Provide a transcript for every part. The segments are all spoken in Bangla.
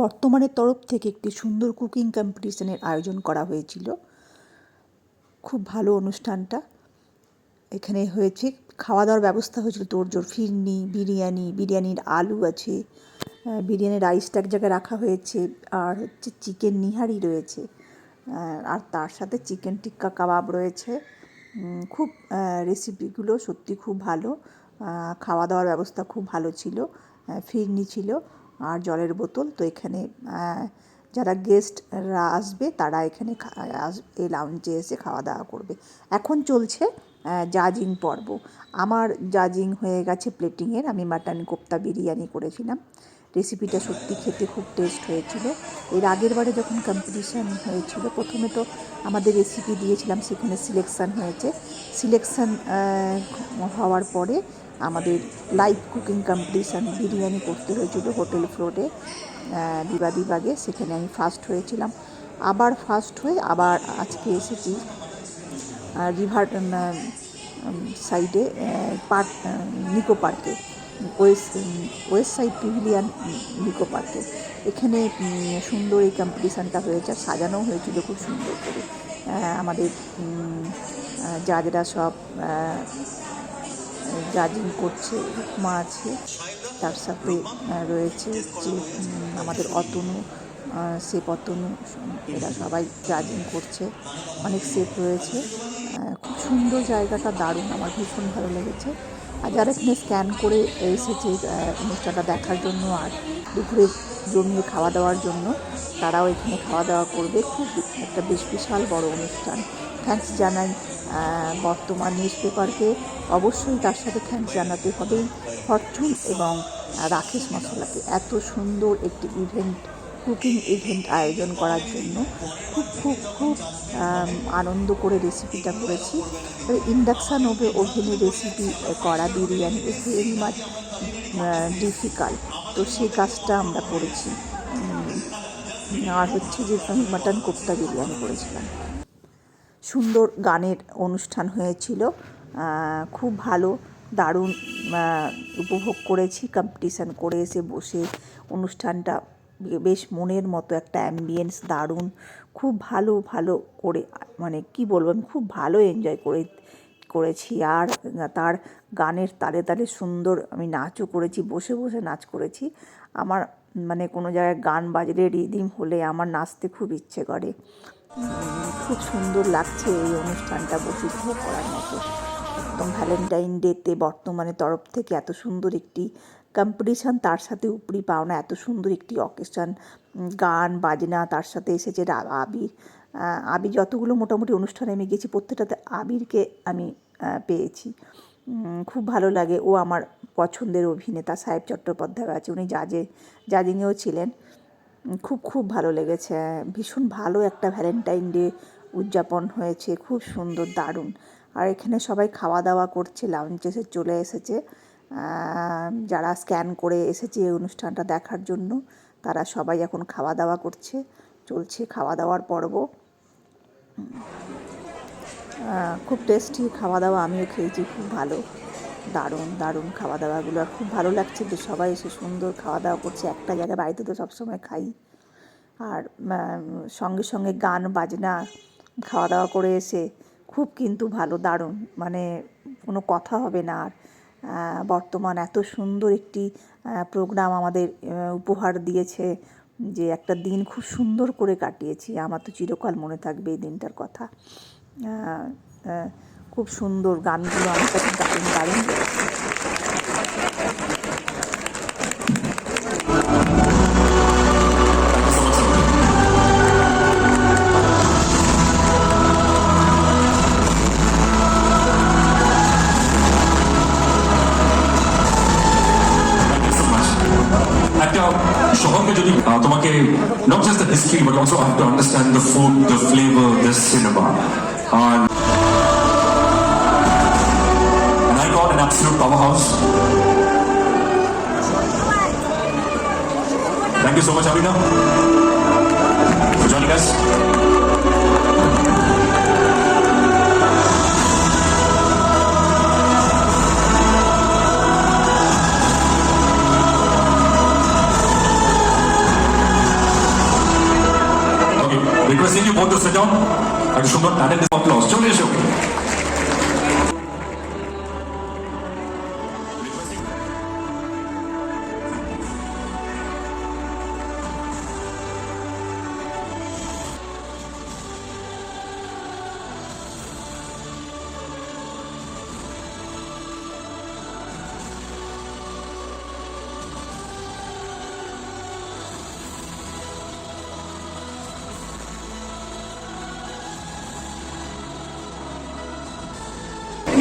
বর্তমানের তরফ থেকে একটি সুন্দর কুকিং কম্পিটিশনের আয়োজন করা হয়েছিল। খুব ভালো অনুষ্ঠানটা। এখানে হয়েছে খাওয়া দাওয়ার ব্যবস্থা হয়েছিল তোড়জোড়, ফিরনি, বিরিয়ানির আলু আছে, বিরিয়ানির রাইসটা এক জায়গায় রাখা হয়েছে, আর হচ্ছে চিকেন নিহারি রয়েছে, আর তার সাথে চিকেন টিক্কা কাবাব রয়েছে। খুব রেসিপিগুলো সত্যি খুব ভালো। খাওয়া দাওয়ার ব্যবস্থা খুব ভালো ছিল। ফিরনি ছিল আর জলের বোতল। তো এখানে যারা গেস্টরা আসবে তারা এখানে এই লাউঞ্জে এসে খাওয়া দাওয়া করবে। এখন চলছে জাজিং পর্ব। আমার জাজিং হয়ে গেছে প্লেটিংয়ের। আমি মাটন কোপ্তা বিরিয়ানি করেছিলাম। রেসিপিটা সত্যি খেতে খুব টেস্ট হয়েছিল। এর আগের বারে যখন কম্পিটিশান হয়েছিল, প্রথমে তো আমাদের রেসিপি দিয়েছিলাম, সেখানে সিলেকশান হয়েছে। সিলেকশান হওয়ার পরে আমাদের লাইভ কুকিং কম্পিটিশান বিরিয়ানি করতে হয়েছিল হোটেল ফ্লোরে বিবাগে। সেখানে আমি ফার্স্ট হয়েছিলাম। আবার ফার্স্ট হয়ে আবার আজকে এসেছি রিভার সাইডে নিকো পার্কে, ওয়েস্ট সাইড প্যাভিলিয়ন নিকো পার্কে। এখানে সুন্দর এই কম্পিটিশানটা হয়েছে, আর সাজানোও হয়েছিল খুব সুন্দর করে। আমাদের জাজরা সব জাজিং করছে। রুকমা আছে, তার সাথে রয়েছে যে আমাদের অতনু, শেফ অতনু, এরা সবাই জাজিং করছে। অনেক শেফ রয়েছে। খুব সুন্দর জায়গাটা, দারুণ, আমার ভীষণ ভালো লেগেছে। আর যারা এখানে স্ক্যান করে এসেছে অনুষ্ঠানটা দেখার জন্য আর দুপুরে জমিয়ে খাওয়া দাওয়ার জন্য, তারাও এখানে খাওয়া দাওয়া করবে। খুব একটা বিশাল বড় অনুষ্ঠান। থ্যাঙ্কস জানাই বর্তমান নিউজ পেপারকে। অবশ্যই তার সাথে থ্যাঙ্কস জানাতে হবে ফরচুন এবং রাকেশ মশলাকে এত সুন্দর একটি কুকিং ইভেন্ট আয়োজন করার জন্য। খুব খুব খুব আনন্দ করে রেসিপিটা করেছি। ইন্ডাকশান ওভেনে রেসিপি করা biryani is very much difficult. তো সেই কাজটা আমরা করেছি। আর হচ্ছে যে আমি মাটন কোপ্তা বিরিয়ানি করেছিলাম। সুন্দর গানের অনুষ্ঠান হয়েছিল, খুব ভালো, দারুণ উপভোগ করেছি। কম্পিটিশান করে এসে বসে অনুষ্ঠানটা বেশ মনের মতো একটা অ্যাম্বিয়েন্স, দারুণ, খুব ভালো করে, মানে কি বলবো, আমি খুব ভালো এনজয় করেছি। আর তার গানের তালে তালে সুন্দর আমি নাচও করেছি, বসে বসে নাচ করেছি। আমার মানে কোনো জায়গায় গান বাজলে, রিদিম হলে আমার নাচতে খুব ইচ্ছে করে। খুব সুন্দর লাগছে এই অনুষ্ঠানটা বসে উপভোগ করার মতো। একদম ভ্যালেন্টাইন ডেতে বর্তমানের তরফ থেকে এত সুন্দর একটি কম্পিটিশান, তার সাথে উপরি পাওনা এত সুন্দর একটি অকেশন, গান বাজনা, তার সাথে এসেছে আবির। যতগুলো মোটামুটি অনুষ্ঠানে আমি গেছি প্রত্যেকটাতে আবিরকে আমি পেয়েছি। খুব ভালো লাগে। ও আমার পছন্দের অভিনেতা সাহেব চট্টোপাধ্যায় আছে, উনি জাজিংয়েও ছিলেন। খুব ভালো লেগেছে। ভীষণ ভালো একটা ভ্যালেন্টাইন ডে উদযাপন হয়েছে, খুব সুন্দর, দারুণ। আর এখানে সবাই খাওয়া দাওয়া করছে, লাউঞ্জে চলে এসেছে। যারা স্ক্যান করে এসেছে এই অনুষ্ঠানটা দেখার জন্য, তারা সবাই এখন খাওয়া দাওয়া করছে। চলছে খাওয়া দাওয়ার পর্ব। খুব টেস্টি খাওয়া দাওয়া, আমিও খেয়েছি, খুব ভালো, দারুণ খাওয়া দাওয়াগুলো। আর খুব ভালো লাগছে যে সবাই এসে সুন্দর খাওয়া দাওয়া করছে। একটা জায়গায়, বাড়িতে তো সবসময় খাই। আর সঙ্গে সঙ্গে গান বাজনা, খাওয়া দাওয়া করে এসে খুব কিন্তু ভালো, দারুণ, মানে কোনো কথা হবে না। আর বর্তমান এত সুন্দর একটি প্রোগ্রাম আমাদের উপহার দিয়েছে, যে একটা দিন খুব সুন্দর করে কাটিয়েছি। আমার তো চিরকাল মনে থাকবে এই দিনটার কথা। খুব সুন্দর গানগুলো আমার কাছে দারুণ লেগেছে। একটা শহরকে যদি তোমাকে not just the history but also have to understand the food, the flavor, the cinema. And I got an absolute powerhouse. Thank you so much, Abhinav, for joining us. Requesting you both to sit down. I should not add this applause. Chole esho.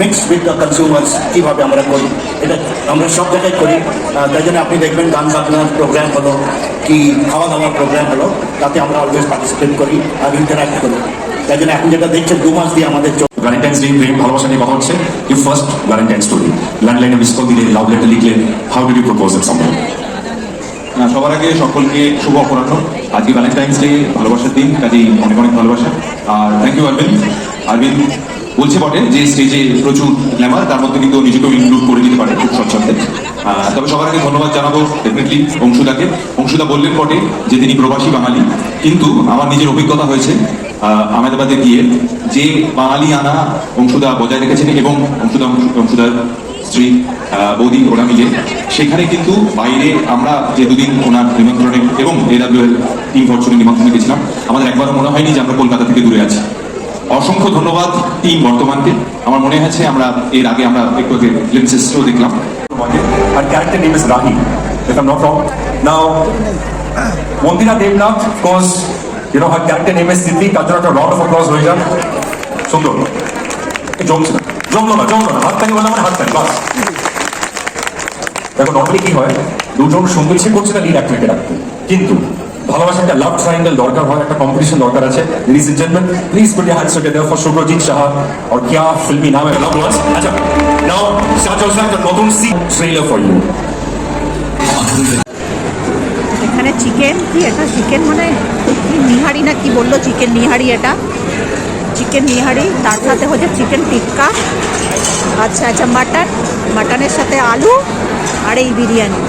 Mixed with the consumers কীভাবে আমরা করি, এটা আমরা সব জায়গায় করি। তাই জন্য আপনি দেখবেন গান বাজনার প্রোগ্রাম হলো কি খাওয়া দাওয়ার প্রোগ্রাম হলো, তাতে আমরা অলওয়েজ পার্টিসিপেট করি আর ইন্টারাক্ট করি। তাই জন্য এখন যেটা দেখছেন 2 মাস দিয়ে আমাদের ভ্যালেন্টাইন্স ডে, প্রেম ভালোবাসা নিয়ে কথা হচ্ছে। ইউ ফার্স্ট ভ্যালেন্টাইন স্টোরি, ল্যান্ডলাইনে মিস কল দিলে, লাভ লেটার লিখলে, how did you propose it someone? সবার আগে সকলকে শুভ অপরাহ্ন। আজকে ভ্যালেন্টাইন্স ডে, ভালোবাসার দিন, কাজেই অনেক অনেক ভালোবাসা। আর থ্যাংক ইউ অরবিন্দ। অরবিন্দ বলছে বটে যে স্টেজে প্রচুর গ্ল্যামার, তার মধ্যে কিন্তু নিজেকেও ইনক্লুড করে দিতে পারে খুব স্বচ্ছন্দে। তবে সবার আগে ধন্যবাদ জানাবো ডেফিনেটলি অংশুদাকে। অংশুদা বললেন বটে যে তিনি প্রবাসী বাঙালি, কিন্তু আমার নিজের অভিজ্ঞতা হয়েছে আহমেদাবাদে গিয়ে যে বাঙালি আনা অংশুদা বজায় রেখেছেন এবং অংশুদার স্ত্রী বৌদি ওরা মিলে সেখানে কিন্তু বাইরে আমরা যে দুদিন ওনার নিমন্ত্রণে এবং AWL টিম ফরচুনের নিমন্ত্রণে গেছিলাম, আমাদের একবারও মনে হয়নি যে আমরা কলকাতা থেকে দূরে আছি। অসংখ্য ধন্যবাদ টিম বর্তমানকে। আমার মনে হয়েছে আমরা এর আগে আমরা একটু আগে গ্লিমসেসও দেখলাম। Her character name is Rahi, if I'm not wrong. Now, Mondina Devnath, because you know her character name is Siddhi. তার জন্য একটা round of applause হয়ে যাক। সুন্দর। জমছে না, জমলো না। হাততালি বললাম মানে হাততালি, বাস। দেখো নর্মালি কি হয়, দুজন সঙ্গীত সে করছে না লিড অ্যাক্টরকে রাখতে, কিন্তু ভালোবাসা একটা লাভ ট্রায়াঙ্গেল দরকার হয়, একটা কম্পিটিশন দরকার আছে। Ladies and gentlemen, please put your hands together for Subhrajit Saha और क्या फिल्मी नाम है loved ones। अच्छा, now start your একটা নতুন ট্রেলার ফর ইউ। এখানে চিকেন কি, এটা চিকেন মানে কি নিহারি না কি বললো, চিকেন নিহারি, এটা চিকেন নিহারি, তার সাথে হচ্ছে চিকেন টিক্কা। আচ্ছা মাটনের সাথে আলু আর এই বিরিয়ানি।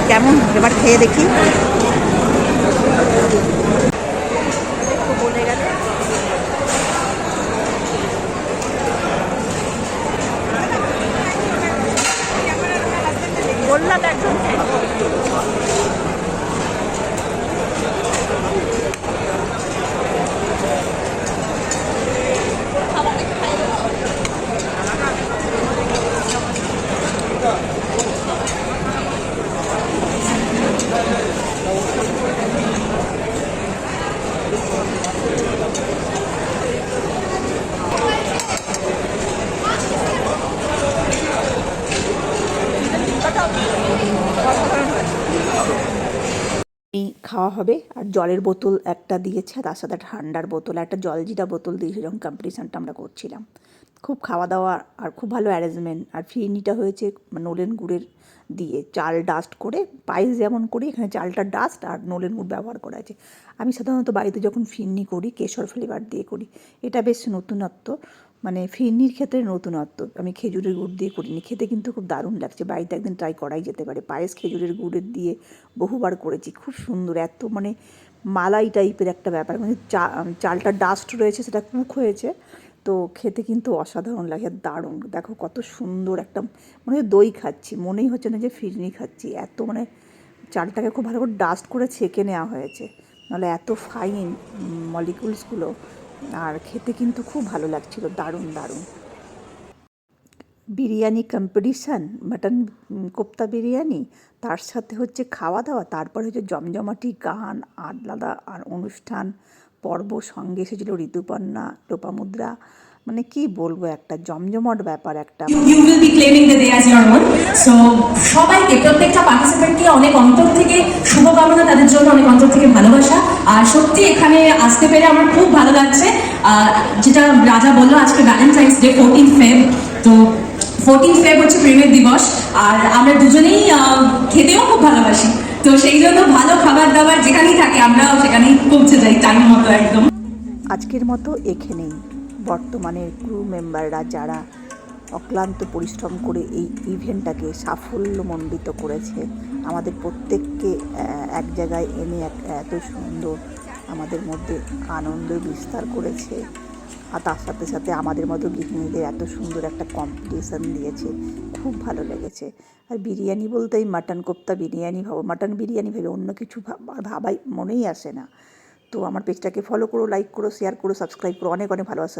কেমন এবার খেয়ে দেখি। বলে গেলে বললাম একজন খাওয়া হবে। আর জলের বোতল একটা দিয়েছে, তার সাথে ঠান্ডার বোতল, একটা জলজিরা বোতল দিয়েছে। যখন কম্পিটিশানটা আমরা করছিলাম, খুব খাওয়া দাওয়া আর খুব ভালো অ্যারেঞ্জমেন্ট। আর ফিরনিটা হয়েছে নোলেন গুড়ের দিয়ে, চাল ডাস্ট করে, পায়েস যেমন করি এখানে চালটা ডাস্ট আর নোলেন গুড় ব্যবহার করা আছে। আমি সাধারণত বাড়িতে যখন ফিরনি করি কেশর ফ্লেভার দিয়ে করি, এটা বেশ নতুনত্ব, মানে ফিরনির ক্ষেত্রে নতুনত্ব। আমি খেজুরের গুড় দিয়ে করিনি, খেতে কিন্তু খুব দারুণ লাগছে। বাড়িতে একদিন ট্রাই করাই যেতে পারে। পায়েস খেজুরের গুড়ের দিয়ে বহুবার করেছি, খুব সুন্দর, এত মানে মালাই টাইপের একটা ব্যাপার, মানে চালটা ডাস্ট রয়েছে, সেটা কুক হয়েছে, তো খেতে কিন্তু অসাধারণ লাগে, দারুণ। দেখো কত সুন্দর একটা, মানে দই খাচ্ছি, মনেই হচ্ছে না যে ফিরনি খাচ্ছি, এত মানে চালটাকে খুব ভালো করে ডাস্ট করে ছেঁকে নেওয়া হয়েছে, নাহলে এত ফাইন মলিকুলসগুলো। আর খেতে কিন্তু খুব ভালো লাগছিল, দারুণ। বিরিয়ানি কম্পিটিশান, মাটন কোপ্তা বিরিয়ানি, তার সাথে হচ্ছে খাওয়া দাওয়া, তারপরে হচ্ছে জমজমাটি গান, আলাদা আর অনুষ্ঠান পর্ব, সঙ্গে এসেছিল ঋতুপর্ণা, লোপামুদ্রা, মানে কি বলবো, একটা জমজমাট ব্যাপার একটা। You will be claiming the day as your own. So সবাইকে প্রত্যেকটা পার্টিসিপেন্টকে অনেক অন্তর থেকে শুভকামনা, তাদের জন্য অনেক অন্তর থেকে ভালোবাসা। আর সত্যি এখানে আসতে পেরে আমার খুব ভালো লাগছে। যেটা রাজা বললো, আজকে ভ্যালেন্টাইন্স ডে 14 ফেব, তো 14 ফেব হচ্ছে প্রেমের দিবস। আর আমরা দুজনেই খেতেও খুব ভালোবাসি, তো সেই জন্য ভালো খাবার দাবার যেখানেই থাকে আমরাও সেখানেই পৌঁছে যাই টাইম মতো একদম। আজকের মতো এখানেই। বর্তমানের ক্রু মেম্বাররা যারা অক্লান্ত পরিশ্রম করে এই ইভেন্টটাকে সাফল্যমণ্ডিত করেছে, আমাদের প্রত্যেককে এক জায়গায় এনে এত সুন্দর আমাদের মধ্যে আনন্দ বিস্তার করেছে। আর তার সাথে সাথে আমাদের মতো গৃহিণীদের এত সুন্দর একটা কম্পিটিশান দিয়েছে, খুব ভালো লেগেছে। আর বিরিয়ানি বলতেই মাটন কোপ্তা বিরিয়ানি ভাবো, মাটন বিরিয়ানি ভেবে অন্য কিছু ভাবাই মনেই আসে না। তো আমার পেজটাকে ফলো করো, লাইক করো, শেয়ার করো, সাবস্ক্রাইব করো। অনেক অনেক ভালোবাসা।